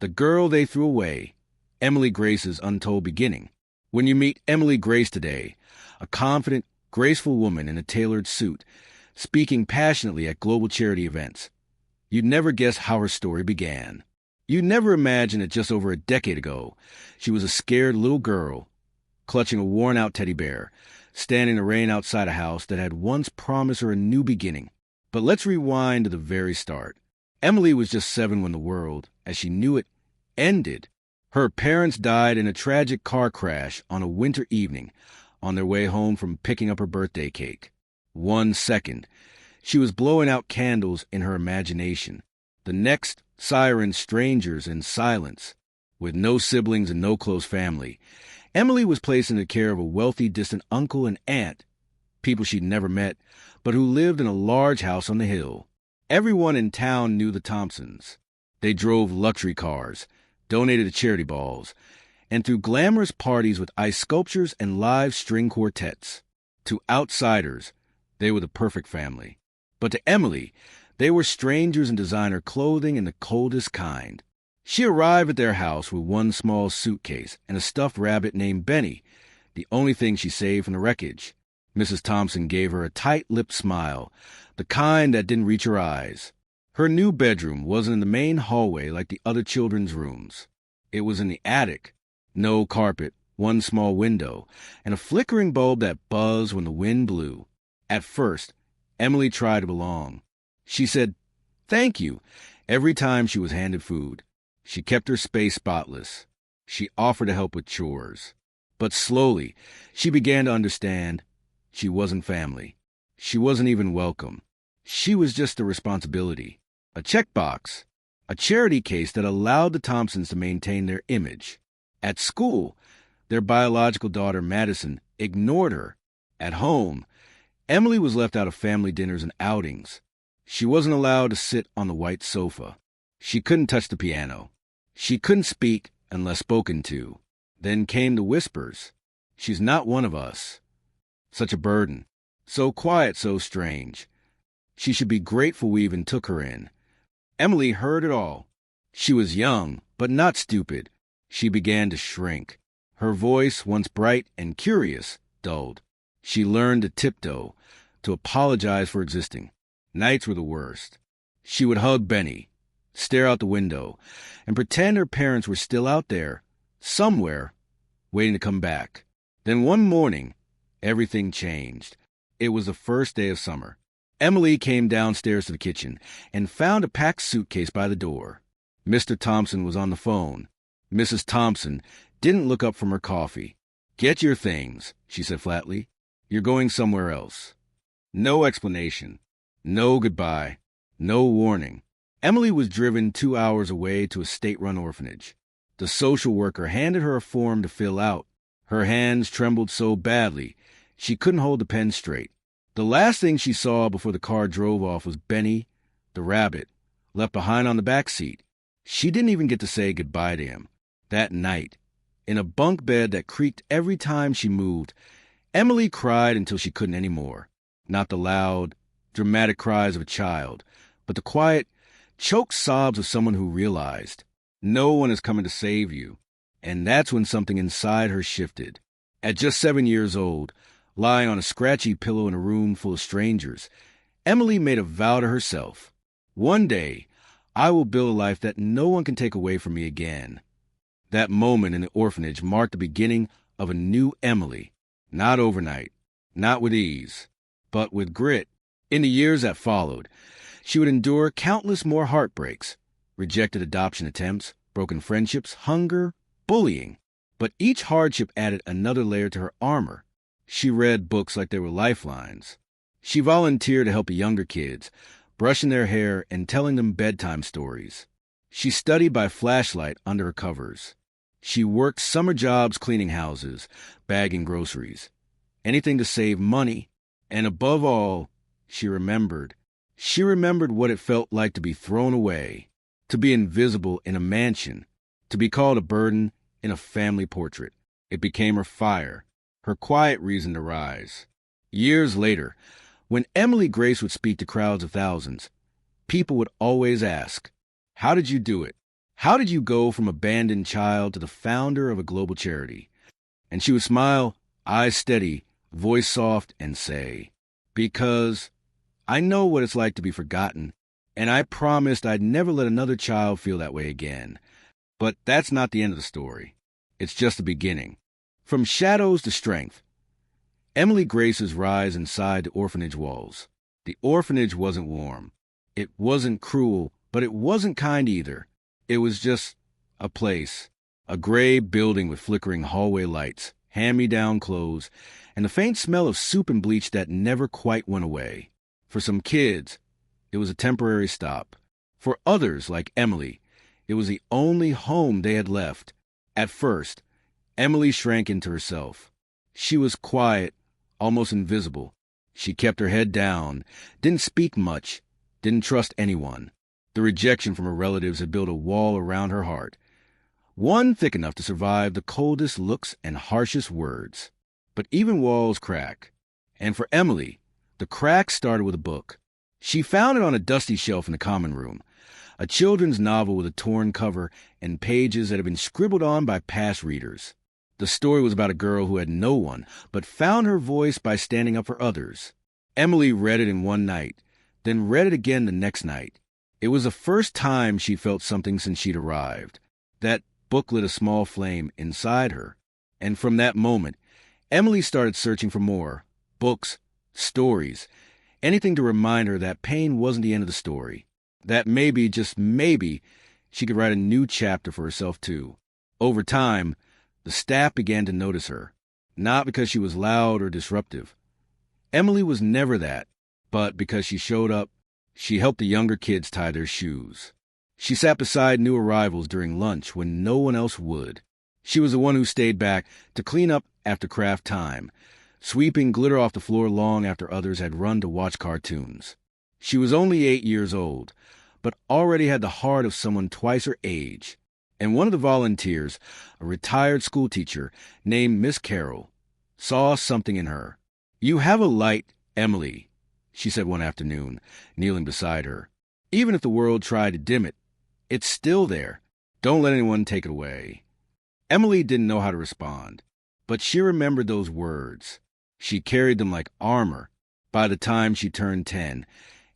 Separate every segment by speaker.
Speaker 1: The girl they threw away, Emily Grace's untold beginning. When you meet Emily Grace today, a confident, graceful woman in a tailored suit, speaking passionately at global charity events, you'd never guess how her story began. You'd never imagine that just over a decade ago, she was a scared little girl, clutching a worn-out teddy bear, standing in the rain outside a house that had once promised her a new beginning. But let's rewind to the very start. Emily was just 7 when the world, as she knew it, ended. Her parents died in a tragic car crash on a winter evening on their way home from picking up her birthday cake. 1 second, she was blowing out candles in her imagination. The next, sirens, strangers, and silence. With no siblings and no close family, Emily was placed in the care of a wealthy, distant uncle and aunt, people she'd never met, but who lived in a large house on the hill. Everyone in town knew the Thompsons. They drove luxury cars, donated to charity balls, and threw glamorous parties with ice sculptures and live string quartets. To outsiders, they were the perfect family. But to Emily, they were strangers in designer clothing and the coldest kind. She arrived at their house with one small suitcase and a stuffed rabbit named Benny, the only thing she saved from the wreckage. Mrs. Thompson gave her a tight-lipped smile, the kind that didn't reach her eyes. Her new bedroom wasn't in the main hallway like the other children's rooms. It was in the attic. No carpet, one small window, and a flickering bulb that buzzed when the wind blew. At first, Emily tried to belong. She said, "Thank you," every time she was handed food. She kept her space spotless. She offered to help with chores. But slowly, she began to understand she wasn't family. She wasn't even welcome. She was just a responsibility, a checkbox, a charity case that allowed the Thompsons to maintain their image. At school, their biological daughter, Madison, ignored her. At home, Emily was left out of family dinners and outings. She wasn't allowed to sit on the white sofa. She couldn't touch the piano. She couldn't speak unless spoken to. Then came the whispers. "She's not one of us." Such a burden. So quiet, so strange. She should be grateful we even took her in. Emily heard it all. She was young, but not stupid. She began to shrink. Her voice, once bright and curious, dulled. She learned to tiptoe, to apologize for existing. Nights were the worst. She would hug Benny, stare out the window, and pretend her parents were still out there, somewhere, waiting to come back. Then one morning, everything changed. It was the first day of summer. Emily came downstairs to the kitchen and found a packed suitcase by the door. Mr. Thompson was on the phone. Mrs. Thompson didn't look up from her coffee. "Get your things," she said flatly. "You're going somewhere else." No explanation. No goodbye. No warning. Emily was driven 2 hours away to a state-run orphanage. The social worker handed her a form to fill out. Her hands trembled so badly, she couldn't hold the pen straight. The last thing she saw before the car drove off was Benny, the rabbit, left behind on the back seat. She didn't even get to say goodbye to him. That night, in a bunk bed that creaked every time she moved, Emily cried until she couldn't anymore. Not the loud, dramatic cries of a child, but the quiet, choked sobs of someone who realized no one is coming to save you. And that's when something inside her shifted. At just 7 years old, lying on a scratchy pillow in a room full of strangers, Emily made a vow to herself. "One day, I will build a life that no one can take away from me again." That moment in the orphanage marked the beginning of a new Emily. Not overnight, not with ease, but with grit. In the years that followed, she would endure countless more heartbreaks, rejected adoption attempts, broken friendships, hunger, bullying. But each hardship added another layer to her armor. She read books like they were lifelines. She volunteered to help the younger kids, brushing their hair and telling them bedtime stories. She studied by flashlight under her covers. She worked summer jobs cleaning houses, bagging groceries. Anything to save money. And above all, she remembered. She remembered what it felt like to be thrown away, to be invisible in a mansion, to be called a burden in a family portrait. It became her fire, her quiet reason to rise. Years later, when Emily Grace would speak to crowds of thousands, people would always ask, "How did you do it? How did you go from abandoned child to the founder of a global charity? And she would smile, eyes steady, voice soft, and say, because I know what it's like to be forgotten, and I promised I'd never let another child feel that way again. But that's not the end of the story. It's just the beginning. From shadows to strength. Emily Grace's rise inside the orphanage walls. The orphanage wasn't warm. It wasn't cruel, but it wasn't kind either. It was just a place. A gray building with flickering hallway lights, hand-me-down clothes, and the faint smell of soup and bleach that never quite went away. For some kids, it was a temporary stop. For others, like Emily, it was the only home they had left. At first, Emily shrank into herself. She was quiet, almost invisible. She kept her head down, didn't speak much, didn't trust anyone. The rejection from her relatives had built a wall around her heart, one thick enough to survive the coldest looks and harshest words. But even walls crack. And for Emily, the cracks started with a book. She found it on a dusty shelf in the common room, a children's novel with a torn cover and pages that had been scribbled on by past readers. The story was about a girl who had no one, but found her voice by standing up for others. Emily read it in one night, then read it again the next night. It was the first time she felt something since she'd arrived. That book lit a small flame inside her, and from that moment, Emily started searching for more. Books, stories, anything to remind her that pain wasn't the end of the story. That maybe, just maybe, she could write a new chapter for herself too. Over time, the staff began to notice her, not because she was loud or disruptive. Emily was never that, but because she showed up, she helped the younger kids tie their shoes. She sat beside new arrivals during lunch when no one else would. She was the one who stayed back to clean up after craft time, sweeping glitter off the floor long after others had run to watch cartoons. She was only 8 years old, but already had the heart of someone twice her age. And one of the volunteers, a retired schoolteacher named Miss Carroll, saw something in her. "You have a light, Emily," she said one afternoon, kneeling beside her. "Even if the world tried to dim it, it's still there. Don't let anyone take it away." Emily didn't know how to respond, but she remembered those words. She carried them like armor. By the time she turned 10,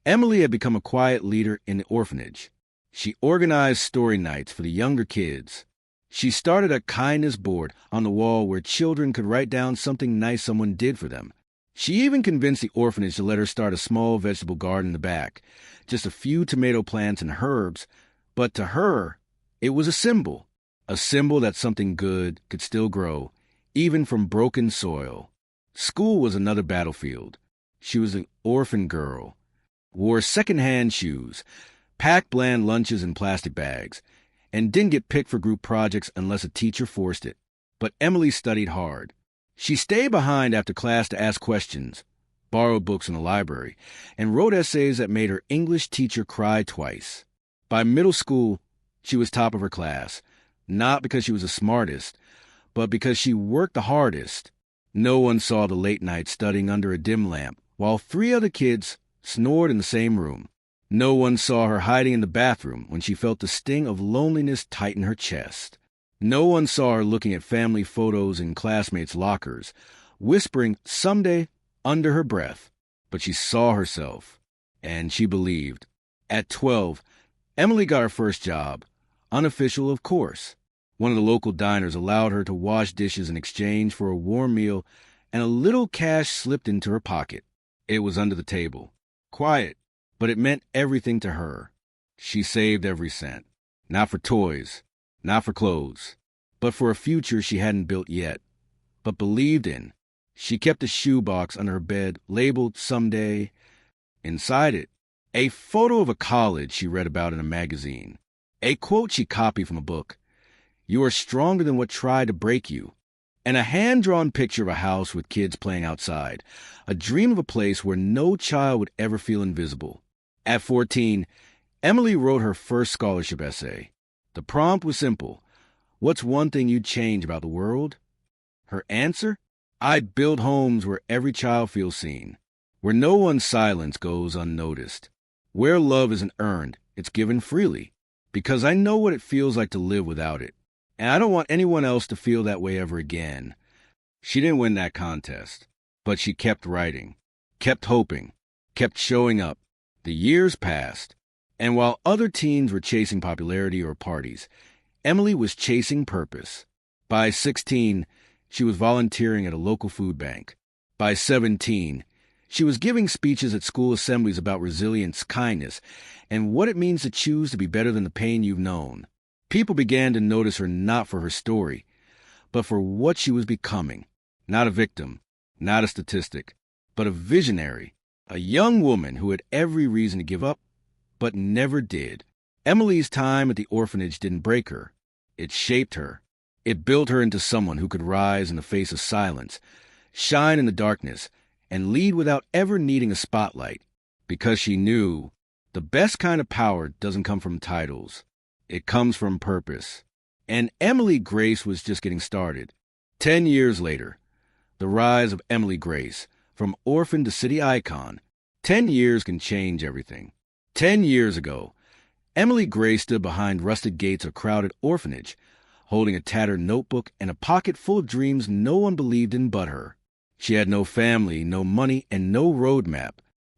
Speaker 1: Emily had become a quiet leader in the orphanage. She organized story nights for the younger kids. She started a kindness board on the wall where children could write down something nice someone did for them. She even convinced the orphanage to let her start a small vegetable garden in the back, just a few tomato plants and herbs, but to her, it was a symbol that something good could still grow, even from broken soil. School was another battlefield. She was an orphan girl, wore secondhand shoes, packed bland lunches in plastic bags, and didn't get picked for group projects unless a teacher forced it. But Emily studied hard. She stayed behind after class to ask questions, borrowed books in the library, and wrote essays that made her English teacher cry twice. By middle school, she was top of her class, not because she was the smartest, but because she worked the hardest. No one saw the late nights studying under a dim lamp, while 3 other kids snored in the same room. No one saw her hiding in the bathroom when she felt the sting of loneliness tighten her chest. No one saw her looking at family photos in classmates' lockers, whispering someday under her breath. But she saw herself, and she believed. At 12, Emily got her first job, unofficial of course. One of the local diners allowed her to wash dishes in exchange for a warm meal, and a little cash slipped into her pocket. It was under the table. Quiet, but it meant everything to her. She saved every cent. Not for toys, not for clothes, but for a future she hadn't built yet, but believed in. She kept a shoebox under her bed, labeled someday. Inside it, a photo of a college she read about in a magazine. A quote she copied from a book. "You are stronger than what tried to break you." And a hand-drawn picture of a house with kids playing outside, a dream of a place where no child would ever feel invisible. At 14, Emily wrote her first scholarship essay. The prompt was simple. What's one thing you'd change about the world? Her answer? I'd build homes where every child feels seen, where no one's silence goes unnoticed, where love isn't earned, it's given freely, because I know what it feels like to live without it, and I don't want anyone else to feel that way ever again. She didn't win that contest, but she kept writing, kept hoping, kept showing up. The years passed, and while other teens were chasing popularity or parties, Emily was chasing purpose. By 16, she was volunteering at a local food bank. By 17, she was giving speeches at school assemblies about resilience, kindness, and what it means to choose to be better than the pain you've known. People began to notice her not for her story, but for what she was becoming. Not a victim, not a statistic, but a visionary, a young woman who had every reason to give up, but never did. Emily's time at the orphanage didn't break her. It shaped her. It built her into someone who could rise in the face of silence, shine in the darkness, and lead without ever needing a spotlight, because she knew the best kind of power doesn't come from titles. It comes from purpose. And Emily Grace was just getting started. 10 years later, the rise of Emily Grace, from orphan to city icon. 10 years can change everything. 10 years ago, Emily Grace stood behind rusted gates of a crowded orphanage, holding a tattered notebook and a pocket full of dreams no one believed in but her. She had no family, no money, and no roadmap.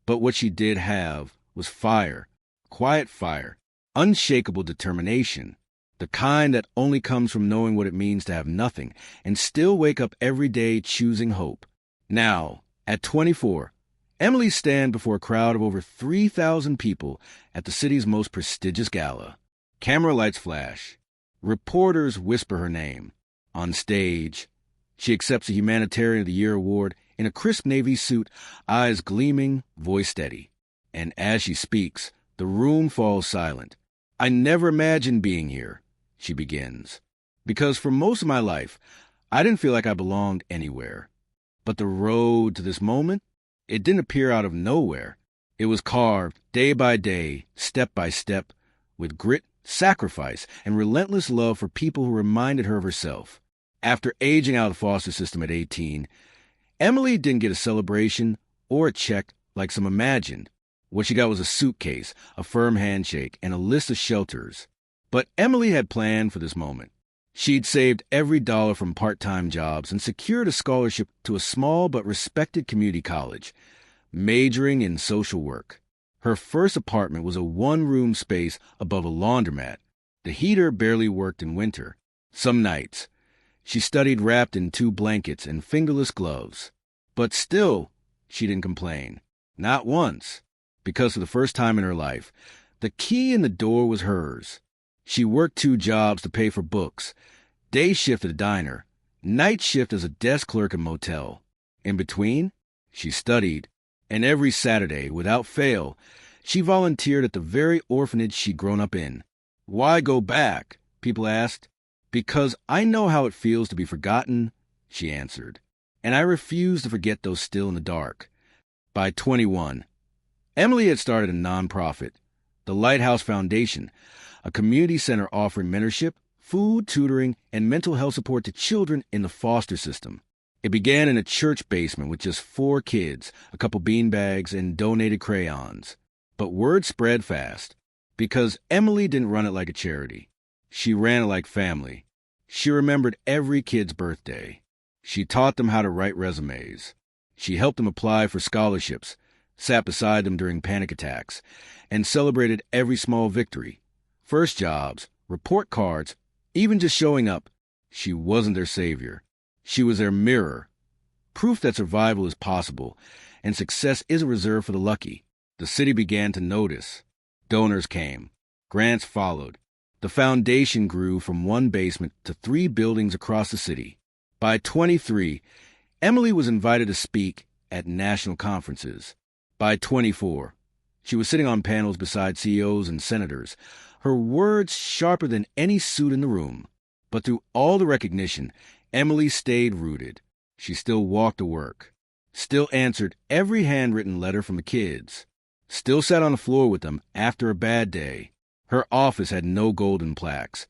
Speaker 1: But what she did have was fire, quiet fire, unshakable determination, the kind that only comes from knowing what it means to have nothing and still wake up every day choosing hope. Now, at 24, Emily stands before a crowd of over 3,000 people at the city's most prestigious gala. Camera lights flash. Reporters whisper her name. On stage, she accepts a Humanitarian of the Year award in a crisp navy suit, eyes gleaming, voice steady. And as she speaks, the room falls silent. I never imagined being here, she begins, because for most of my life, I didn't feel like I belonged anywhere. But the road to this moment, it didn't appear out of nowhere. It was carved day by day, step by step, with grit, sacrifice, and relentless love for people who reminded her of herself. After aging out of the foster system at 18, Emily didn't get a celebration or a check like some imagined. What she got was a suitcase, a firm handshake, and a list of shelters. But Emily had planned for this moment. She'd saved every dollar from part-time jobs and secured a scholarship to a small but respected community college, majoring in social work. Her first apartment was a one-room space above a laundromat. The heater barely worked in winter. Some nights, she studied wrapped in 2 blankets and fingerless gloves. But still, she didn't complain. Not once. Because for the first time in her life, the key in the door was hers. She worked 2 jobs to pay for books, day shift at a diner, night shift as a desk clerk in a motel. In between, she studied, and every Saturday, without fail, she volunteered at the very orphanage she'd grown up in. Why go back? People asked. Because I know how it feels to be forgotten, she answered, and I refuse to forget those still in the dark. By 21, Emily had started a nonprofit, the Lighthouse Foundation, a community center offering mentorship, food, tutoring, and mental health support to children in the foster system. It began in a church basement with just 4 kids, a couple beanbags, and donated crayons. But word spread fast, because Emily didn't run it like a charity. She ran it like family. She remembered every kid's birthday. She taught them how to write resumes. She helped them apply for scholarships, sat beside them during panic attacks, and celebrated every small victory. First jobs, report cards, even just showing up. She wasn't their savior. She was their mirror. Proof that survival is possible and success isn't reserved for the lucky. The city began to notice. Donors came. Grants followed. The foundation grew from 1 basement to 3 buildings across the city. By 23, Emily was invited to speak at national conferences. By 24, she was sitting on panels beside CEOs and senators, her words sharper than any suit in the room. But through all the recognition, Emily stayed rooted. She still walked to work, still answered every handwritten letter from the kids, still sat on the floor with them after a bad day. Her office had no golden plaques,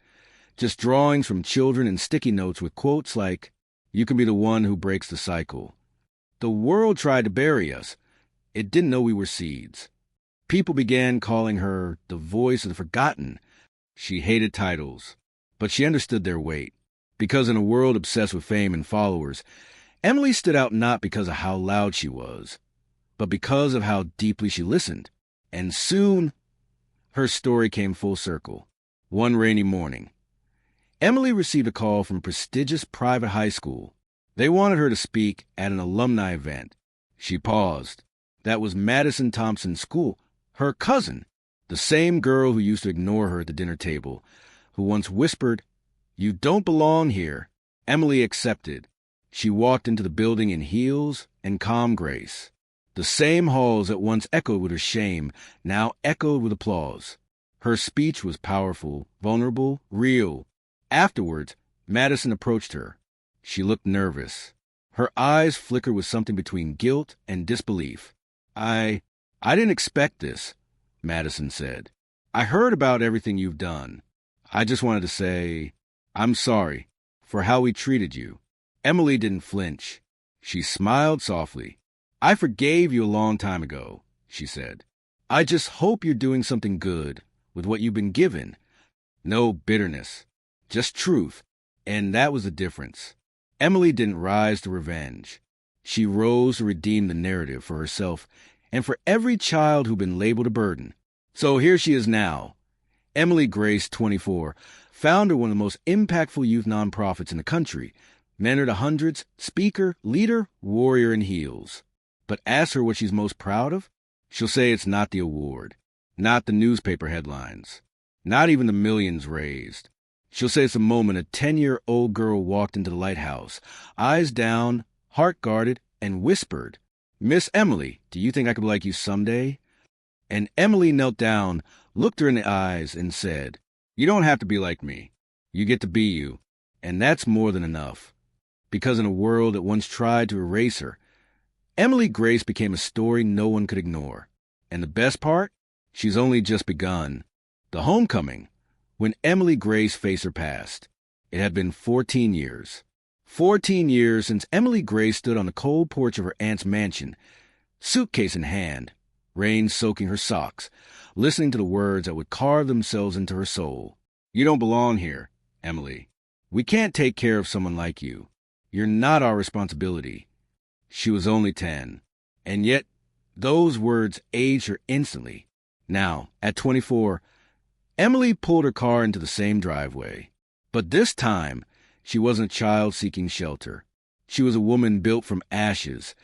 Speaker 1: just drawings from children and sticky notes with quotes like, "You can be the one who breaks the cycle." The world tried to bury us. It didn't know we were seeds. People began calling her the voice of the forgotten. She hated titles, but she understood their weight. Because in a world obsessed with fame and followers, Emily stood out not because of how loud she was, but because of how deeply she listened. And soon, her story came full circle. One rainy morning, Emily received a call from a prestigious private high school. They wanted her to speak at an alumni event. She paused. That was Madison Thompson's school, her cousin, the same girl who used to ignore her at the dinner table, who once whispered, "You don't belong here." Emily accepted. She walked into the building in heels and calm grace. The same halls that once echoed with her shame now echoed with applause. Her speech was powerful, vulnerable, real. Afterwards, Madison approached her. She looked nervous. Her eyes flickered with something between guilt and disbelief. I didn't expect this," Madison said. "I heard about everything you've done. I just wanted to say, I'm sorry for how we treated you." Emily didn't flinch. She smiled softly. "I forgave you a long time ago," she said. "I just hope you're doing something good with what you've been given. No bitterness, just truth." And that was the difference. Emily didn't rise to revenge. She rose to redeem the narrative for herself and for every child who'd been labeled a burden. So here she is now, Emily Grace, 24, founder of one of the most impactful youth nonprofits in the country, mentored to hundreds, speaker, leader, warrior in heels. But ask her what she's most proud of, she'll say it's not the award, not the newspaper headlines, not even the millions raised. She'll say it's the moment a 10-year-old girl walked into the lighthouse, eyes down, heart guarded, and whispered, "Miss Emily, do you think I could be like you someday?" And Emily knelt down, looked her in the eyes, and said, "You don't have to be like me. You get to be you." And that's more than enough. Because in a world that once tried to erase her, Emily Grace became a story no one could ignore. And the best part? She's only just begun. The homecoming, when Emily Grace faced her past. It had been 14 years. 14 years since Emily Grace stood on the cold porch of her aunt's mansion, suitcase in hand, rain soaking her socks, listening to the words that would carve themselves into her soul. "You don't belong here, Emily. We can't take care of someone like you. You're not our responsibility." She was only 10. And yet, those words aged her instantly. Now, at 24, Emily pulled her car into the same driveway. But this time, she wasn't a child seeking shelter. She was a woman built from ashes,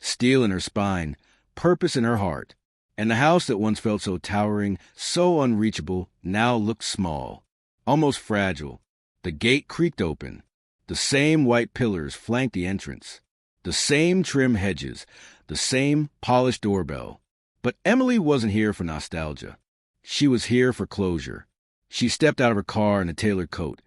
Speaker 1: steel in her spine, purpose in her heart. And the house that once felt so towering, so unreachable, now looked small, almost fragile. The gate creaked open. The same white pillars flanked the entrance. The same trim hedges, the same polished doorbell. But Emily wasn't here for nostalgia. She was here for closure. She stepped out of her car in a tailored coat,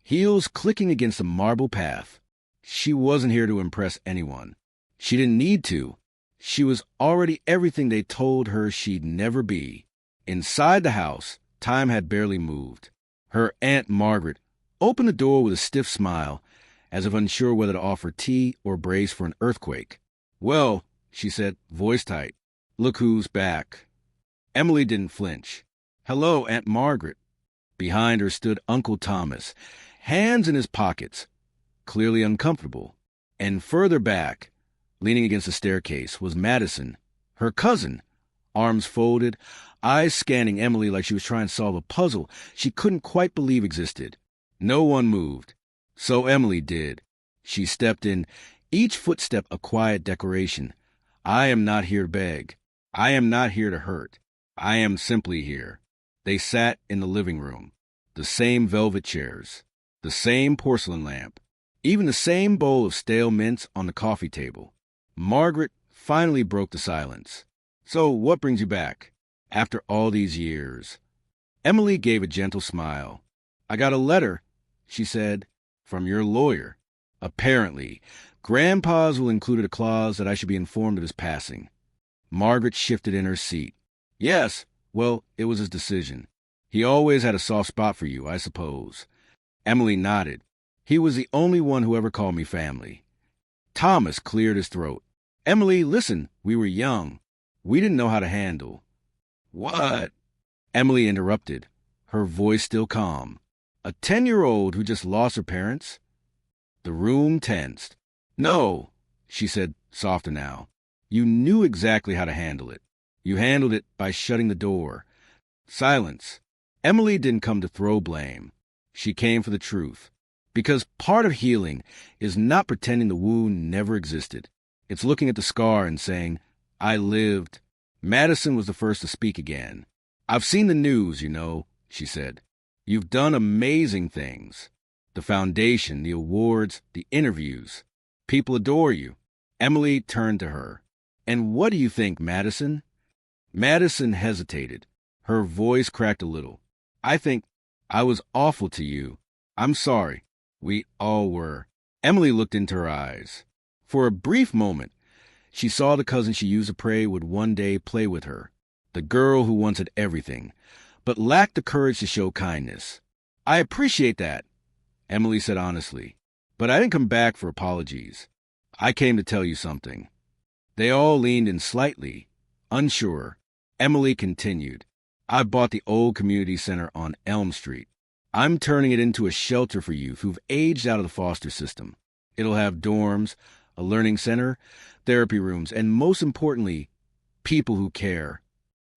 Speaker 1: heels clicking against the marble path. She wasn't here to impress anyone. She didn't need to. She was already everything they told her she'd never be. Inside the house, time had barely moved. Her Aunt Margaret opened the door with a stiff smile, as if unsure whether to offer tea or brace for an earthquake. "Well," she said, voice tight, "look who's back." Emily didn't flinch. "Hello, Aunt Margaret." Behind her stood Uncle Thomas, hands in his pockets, clearly uncomfortable. And further back, leaning against the staircase, was Madison, her cousin, arms folded, eyes scanning Emily like she was trying to solve a puzzle she couldn't quite believe existed. No one moved. So Emily did. She stepped in, each footstep a quiet declaration. "I am not here to beg. I am not here to hurt. I am simply here." They sat in the living room. The same velvet chairs. The same porcelain lamp. Even the same bowl of stale mints on the coffee table. Margaret finally broke the silence. "So what brings you back? After all these years?" Emily gave a gentle smile. "I got a letter," she said, "from your lawyer. Apparently, Grandpa's will included a clause that I should be informed of his passing." Margaret shifted in her seat. "Yes, well, it was his decision. He always had a soft spot for you, I suppose." Emily nodded. "He was the only one who ever called me family." Thomas cleared his throat. "Emily, listen, we were young. We didn't know how to handle." "What?" Emily interrupted. her voice still calm. A 10-year-old who just lost her parents? The room tensed. No, she said, softer now. You knew exactly how to handle it. You handled it by shutting the door. Silence. Emily didn't come to throw blame. She came for the truth. Because part of healing is not pretending the wound never existed. It's looking at the scar and saying, I lived. Madison was the first to speak again. I've seen the news, she said. You've done amazing things. The foundation, the awards, the interviews. People adore you. Emily turned to her. And what do you think, Madison? Madison hesitated. Her voice cracked a little. I think I was awful to you. I'm sorry. We all were. Emily looked into her eyes. For a brief moment, she saw the cousin she used to pray would one day play with her. The girl who once had everything, but lacked the courage to show kindness. I appreciate that, Emily said honestly. But I didn't come back for apologies. I came to tell you something. They all leaned in slightly, unsure. Emily continued. I bought the old community center on Elm Street. I'm turning it into a shelter for youth who've aged out of the foster system. It'll have dorms, a learning center, therapy rooms, and most importantly, people who care.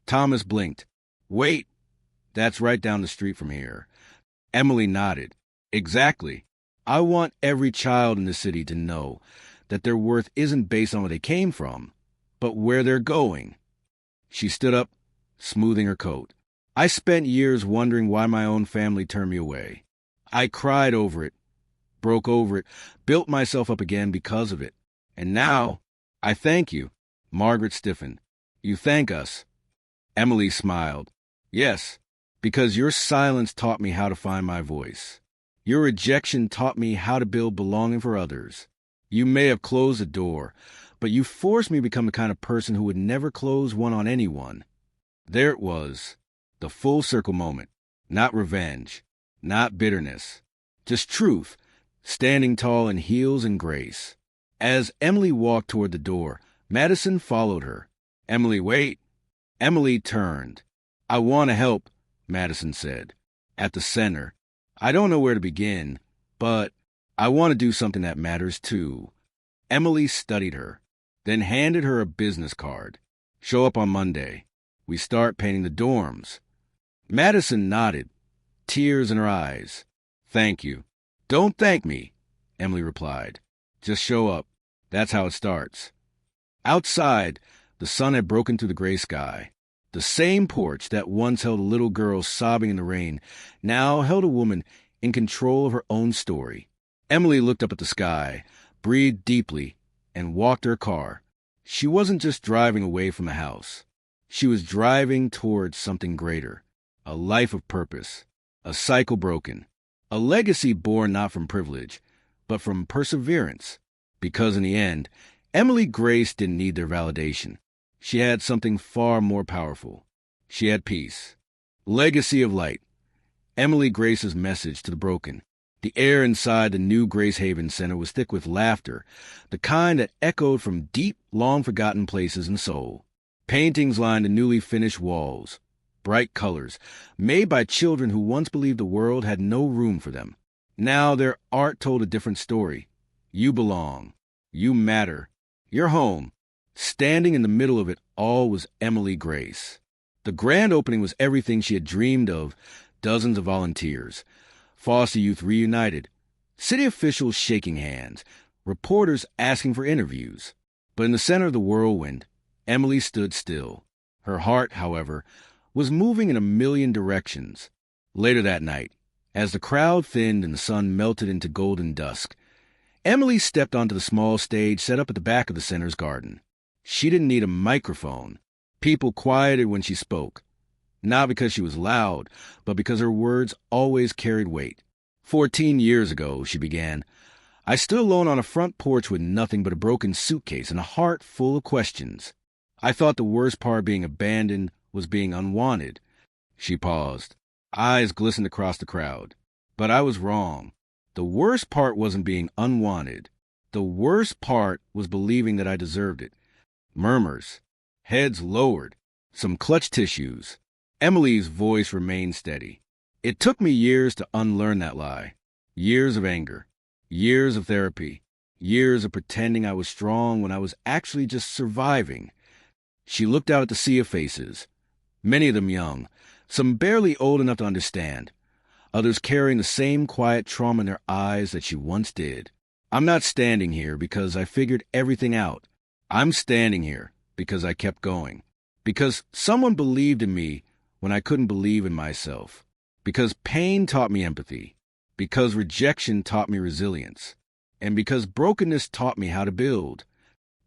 Speaker 1: Thomas blinked. Wait, that's right down the street from here. Emily nodded. Exactly. I want every child in the city to know that their worth isn't based on where they came from, but where they're going. She stood up, smoothing her coat. I spent years wondering why my own family turned me away. I cried over it, broke over it, built myself up again because of it. And now, I thank you. Margaret stiffened. You thank us. Emily smiled. Yes, because your silence taught me how to find my voice. Your rejection taught me how to build belonging for others. You may have closed the door, but you forced me to become the kind of person who would never close one on anyone. There it was, the full circle moment. Not revenge, not bitterness, just truth, standing tall in heels and grace. As Emily walked toward the door, Madison followed her. Emily, wait. Emily turned. I want to help, Madison said. At the center. I don't know where to begin, but I want to do something that matters too. Emily studied her, then handed her a business card. Show up on Monday. We start painting the dorms. Madison nodded, tears in her eyes. Thank you. Don't thank me, Emily replied. Just show up. That's how it starts. Outside, the sun had broken through the gray sky. The same porch that once held a little girl sobbing in the rain now held a woman in control of her own story. Emily looked up at the sky, breathed deeply, and walked to her car. She wasn't just driving away from the house. She was driving towards something greater, a life of purpose, a cycle broken, a legacy born not from privilege, but from perseverance. Because in the end, Emily Grace didn't need their validation. She had something far more powerful. She had peace. Legacy of light. Emily Grace's message to the broken. The air inside the new Grace Haven Center was thick with laughter, the kind that echoed from deep, long-forgotten places in Seoul. Paintings lined the newly finished walls. Bright colors, made by children who once believed the world had no room for them. Now their art told a different story. You belong. You matter. You're home. Standing in the middle of it all was Emily Grace. The grand opening was everything she had dreamed of. Dozens of volunteers. Foster youth reunited. City officials shaking hands. Reporters asking for interviews. But in the center of the whirlwind, Emily stood still. Her heart, however, was moving in a million directions. Later that night, as the crowd thinned and the sun melted into golden dusk, Emily stepped onto the small stage set up at the back of the center's garden. She didn't need a microphone. People quieted when she spoke. Not because she was loud, but because her words always carried weight. 14 years ago, she began, I stood alone on a front porch with nothing but a broken suitcase and a heart full of questions. I thought the worst part of being abandoned was being unwanted. She paused. Eyes glistened across the crowd. But I was wrong. The worst part wasn't being unwanted. The worst part was believing that I deserved it. Murmurs. Heads lowered. Some clutched tissues. Emily's voice remained steady. It took me years to unlearn that lie. Years of anger, years of therapy, years of pretending I was strong when I was actually just surviving. She looked out at the sea of faces, many of them young, some barely old enough to understand, others carrying the same quiet trauma in their eyes that she once did. I'm not standing here because I figured everything out. I'm standing here because I kept going. Because someone believed in me when I couldn't believe in myself. Because pain taught me empathy. Because rejection taught me resilience. And because brokenness taught me how to build.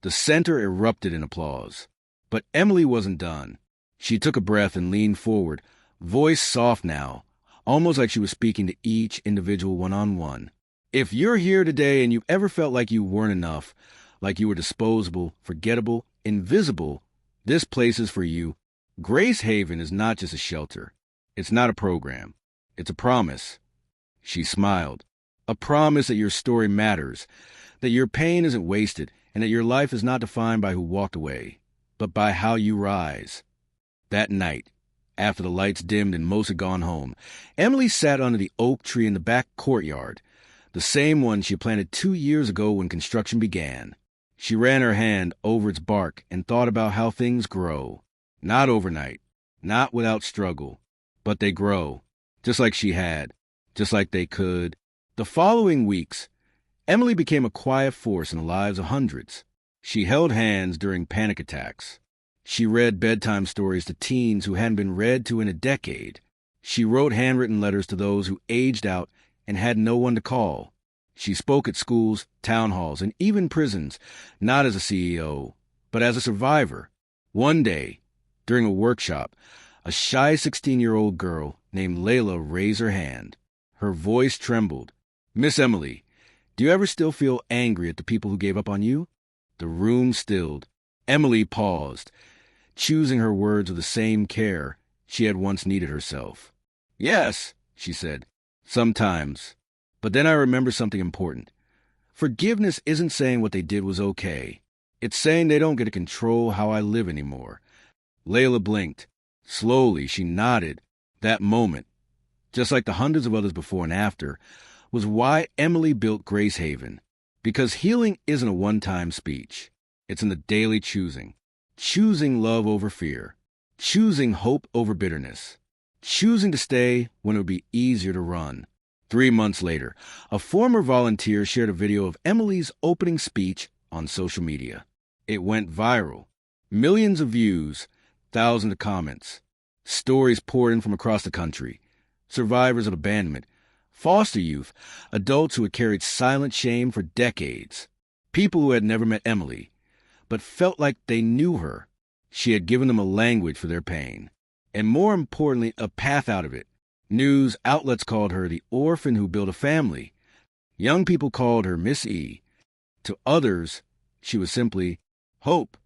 Speaker 1: The center erupted in applause. But Emily wasn't done. She took a breath and leaned forward, voice soft now, almost like she was speaking to each individual one-on-one. If you're here today and you've ever felt like you weren't enough, like you were disposable, forgettable, invisible, this place is for you. Grace Haven is not just a shelter. It's not a program. It's a promise. She smiled. A promise that your story matters, that your pain isn't wasted, and that your life is not defined by who walked away, but by how you rise. That night, after the lights dimmed and most had gone home, Emily sat under the oak tree in the back courtyard, the same one she planted 2 years ago when construction began. She ran her hand over its bark and thought about how things grow. Not overnight, not without struggle, but they grow, just like she had, just like they could. The following weeks, Emily became a quiet force in the lives of hundreds. She held hands during panic attacks. She read bedtime stories to teens who hadn't been read to in a decade. She wrote handwritten letters to those who aged out and had no one to call. She spoke at schools, town halls, and even prisons, not as a CEO, but as a survivor. One day, during a workshop, a shy 16-year-old girl named Layla raised her hand. Her voice trembled. "Miss Emily, do you ever still feel angry at the people who gave up on you?" The room stilled. Emily paused, choosing her words with the same care she had once needed herself. "Yes," she said, "sometimes. But then I remember something important. Forgiveness isn't saying what they did was okay. It's saying they don't get to control how I live anymore." Layla blinked. Slowly, she nodded. That moment, just like the hundreds of others before and after, was why Emily built Grace Haven. Because healing isn't a one-time speech. It's in the daily choosing. Choosing love over fear. Choosing hope over bitterness. Choosing to stay when it would be easier to run. 3 months later, a former volunteer shared a video of Emily's opening speech on social media. It went viral. Millions of views, thousands of comments. Stories poured in from across the country. Survivors of abandonment, foster youth, adults who had carried silent shame for decades. People who had never met Emily, but felt like they knew her. She had given them a language for their pain. And more importantly, a path out of it. News outlets called her the orphan who built a family. Young people called her Miss E. To others, she was simply hope.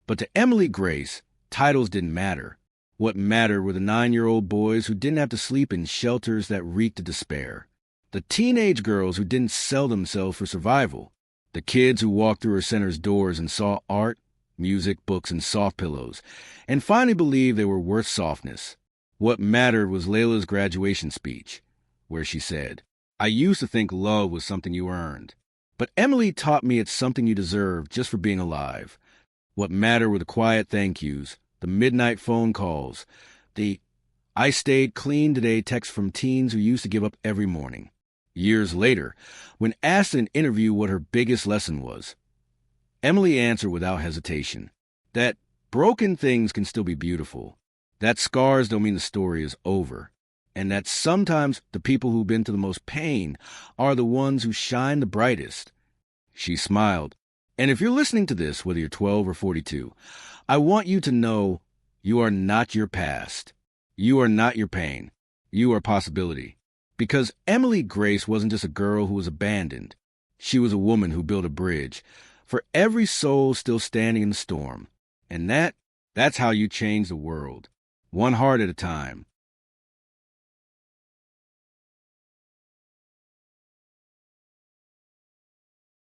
Speaker 1: But to Emily Grace, titles didn't matter. What mattered were the 9-year-old boys who didn't have to sleep in shelters that reeked of despair. The teenage girls who didn't sell themselves for survival. The kids who walked through her center's doors and saw art, music, books, and soft pillows, and finally believed they were worth softness. What mattered was Layla's graduation speech, where she said, "I used to think love was something you earned, but Emily taught me it's something you deserve just for being alive." What mattered were the quiet thank yous, the midnight phone calls, the "I stayed clean today" texts from teens who used to give up every morning. Years later, when asked in an interview what her biggest lesson was, Emily answered without hesitation, that broken things can still be beautiful, that scars don't mean the story is over, and that sometimes the people who've been through the most pain are the ones who shine the brightest. She smiled. And if you're listening to this, whether you're 12 or 42, I want you to know you are not your past. You are not your pain. You are possibility. Because Emily Grace wasn't just a girl who was abandoned. She was a woman who built a bridge for every soul still standing in the storm. And that's how you change the world. One heart at a time.